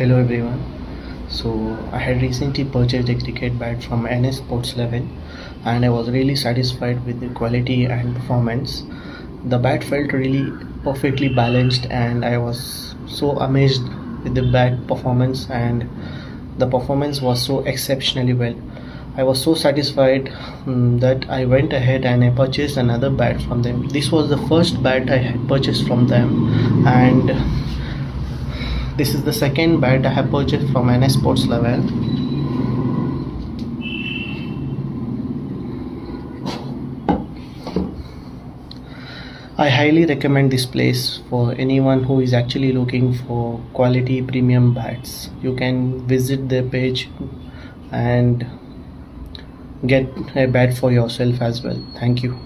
Hello everyone. So I had recently purchased a cricket bat from NS Sports Level and I was really satisfied with the quality and performance. The bat felt really perfectly balanced and I was so amazed with the bat performance, and the performance was so exceptionally well. I was so satisfied that I went ahead and I purchased another bat from them. This was the first bat I had purchased from them, and this is the second bat I have purchased from NS Sports Level. I highly recommend this place for anyone who is actually looking for quality premium bats. You can visit their page and get a bat for yourself as well. Thank you.